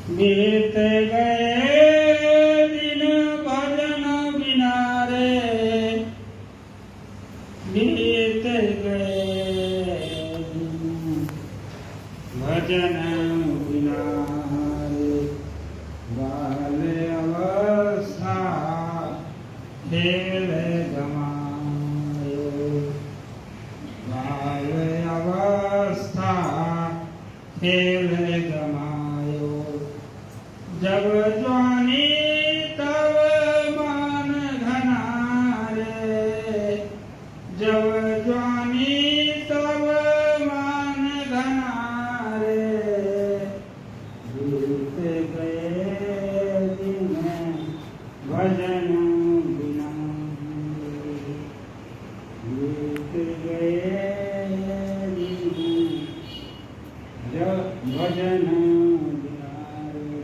बीत गए दिन भजन बिना रे, बीत गए दिन भजन बिना रे। बाल अवस्था खेल गमायो, बाल अवस्था खेल गमायो। जब ज्वानी तब मान घना रे, जब ज्वानी तब मान घना रे। बीत गए दिन भजन बिना रे, बीत गए दिन भजन बिना रे।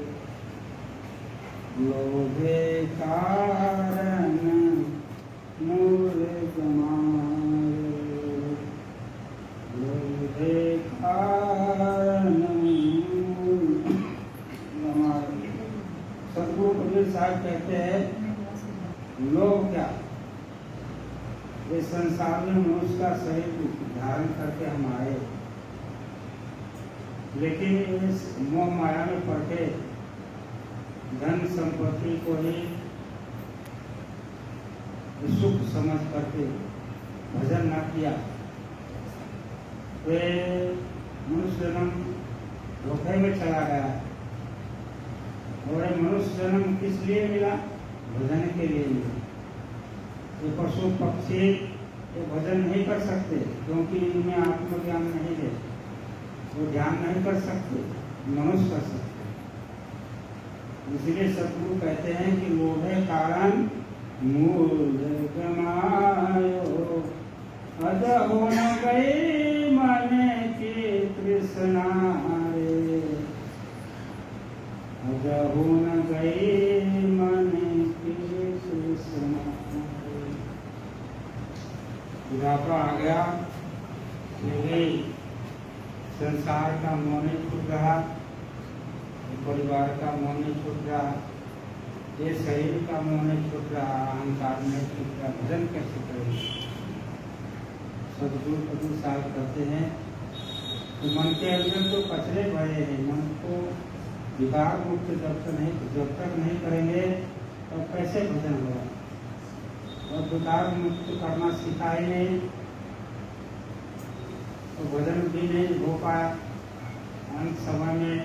लोभे कारण मूल गमाए, लोभे कारण मूल गमाए। सतगुरु कबीर साहब कहते हैं, लोभ क्या, इस संसार में मनुष्य का शरीर धारण करके हम आए, लेकिन इस मोह माया में पड़ के धन संपत्ति को ही सुख समझ करके भजन न किया, वे मनुष्य जन्म धोखे में चला गया। और मनुष्य जन्म किस लिए मिला? भजन के लिए मिला। ये पशु पक्षी ये भजन नहीं कर सकते, क्योंकि इनमें आत्मज्ञान नहीं है, वो ध्यान नहीं कर सकते, मनुष्य कर सकते। इसलिए सतगुरु कहते हैं कि लोभे कारण मूल गमायो, अजहो न गई मन की तृष्णा रे, अजहो न गई मन की तृष्णा रे। बुढ़ापा आ गया, संसार का मोह नहीं छूट रहा, परिवार का मोह नहीं छूट रहा, ये शरीर का मोह नहीं छूट रहा, अहंकार नहीं छूट रहा। भजन कैसे करें? सतगुरु कबीर साहब कहते हैं कि मन के अंदर तो कचरे भरे हैं, मन को विकार मुक्त जब तक नहीं करेंगे तो कैसे भजन होगा? और विकार मुक्त करना सीखा ही नहीं तो भजन भी नहीं हो पाया। अंत समय में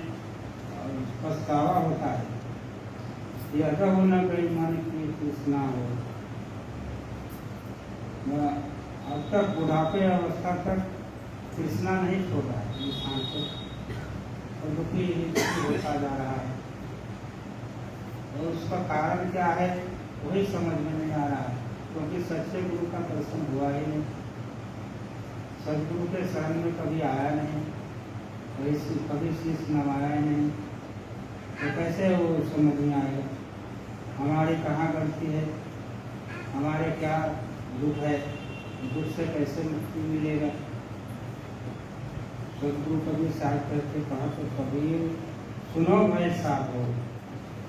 पछतावा होता है, ये अजह न गई मन की तृष्णा हो। अब तक बुढ़ापे अवस्था तक तृष्णा नहीं छोड़ा है इंसान को, और दुखी होता जा रहा है। और उसका कारण क्या है वही समझ में नहीं आ रहा है, क्योंकि सच्चे गुरु का दर्शन हुआ ही नहीं, सदगुरु के शरण में कभी आया नहीं, कभी शीश नवाया नहीं, तो कैसे वो समझ में आएगा हमारी कहाँ गलती है, हमारे क्या दुख है, दुख से कैसे मुक्ति मिलेगा। सदगुरु कबीर साहब कहते कहा तो कबीर सुनो भाई साधो,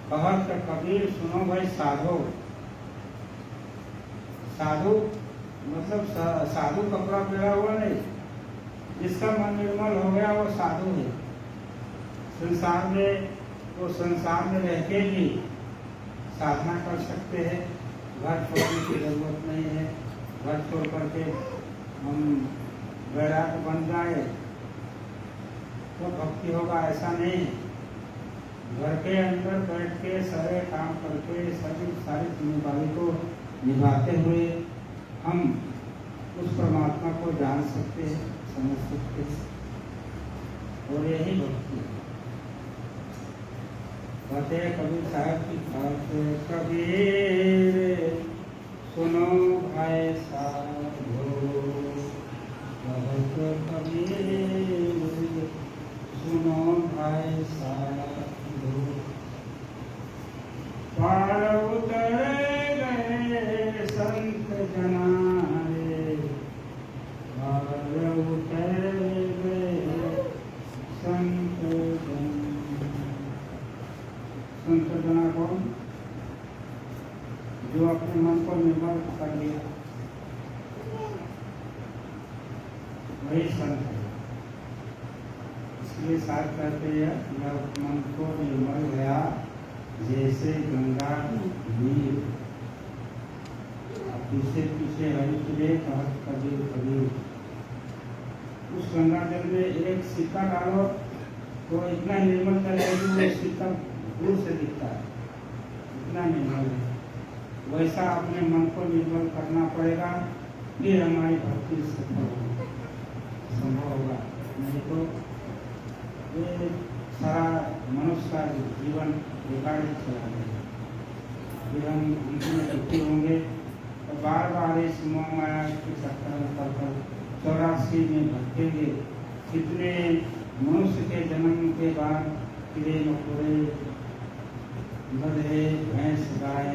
कहा तो कबीर सुनो भाई साधो। साधु मतलब साधु कपड़ा पहना हुआ नहीं, जिसका मन निर्मल हो गया वो साधु है। संसार में वो संसार में रह के भी साधना कर सकते हैं, घर छोड़ने की जरूरत नहीं है। घर छोड़ करके हम वैराग बन जाए तो भक्ति होगा, ऐसा नहीं है। घर के अंदर बैठ के सारे काम करके सारी जिम्मेदारी को निभाते हुए हम उस परमात्मा को जान सकते हैं, समझ सकते हैं, और यही भक्ति है। कहते कबीर साहब की बात, कबीर सुनो भाई साधो, कहते कबीर सुनो भाई साधो। पार उतर गए संत जना रे, पार उतर गए संत जना। कर लिया, वही संत है। इसलिए साथ कहते हैं, जब मन को निर्मल गया जैसे गंगा नीर, पीछे पीछे हरि चले कहत कबीर कबीर। उस गंगा जल में एक सिक्का डालो तो इतना निर्मल जल है कि वो सिक्का दूर से दिखता है, इतना निर्मल है। वैसा अपने मन को निर्मल करना पड़ेगा, फिर हमारी भक्ति संभव होगा। नहीं तो ये सारा मनुष्य का जीवन बेकार ही चला जाएगा। फिर हम इसमें दुखी होंगे और बार बार इस मोह माया के चक्कर में पड़कर 84 में भटकेंगे। कितने मनुष्य के जन्म के बाद कीड़े मकोड़े, गधे, भैंस, गाय,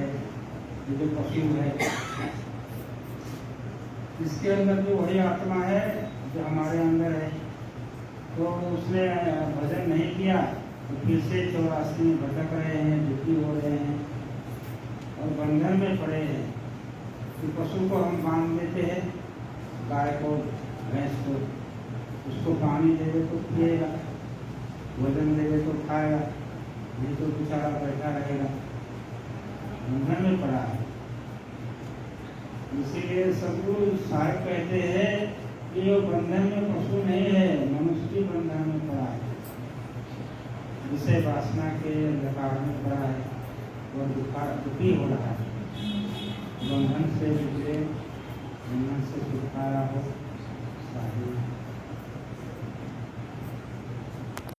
ये जो पशु है, इसके अंदर जो वही आत्मा है जो हमारे अंदर है, तो उसने भजन नहीं किया तो फिर से 84 में भटक रहे हैं, दुखी हो रहे हैं और बंधन में पड़े हैं। तो पशु को हम बांध देते हैं, गाय को, भैंस को, उसको पानी देवे तो पिएगा, भोजन देवे तो खाएगा, नहीं तो बेचारा बैठा रहेगा, बंधन में पड़ा है। इसीलिए सदगुरु साहब कहते हैं कि वो बंधन में पशु नहीं है, मनुष्य भी बंधन में पड़ा है, विषय वासना के अंधकार में पड़ा है और दुखी हो रहा है। बंधन से निकले, बंधन से छुटकारा हो साहिब।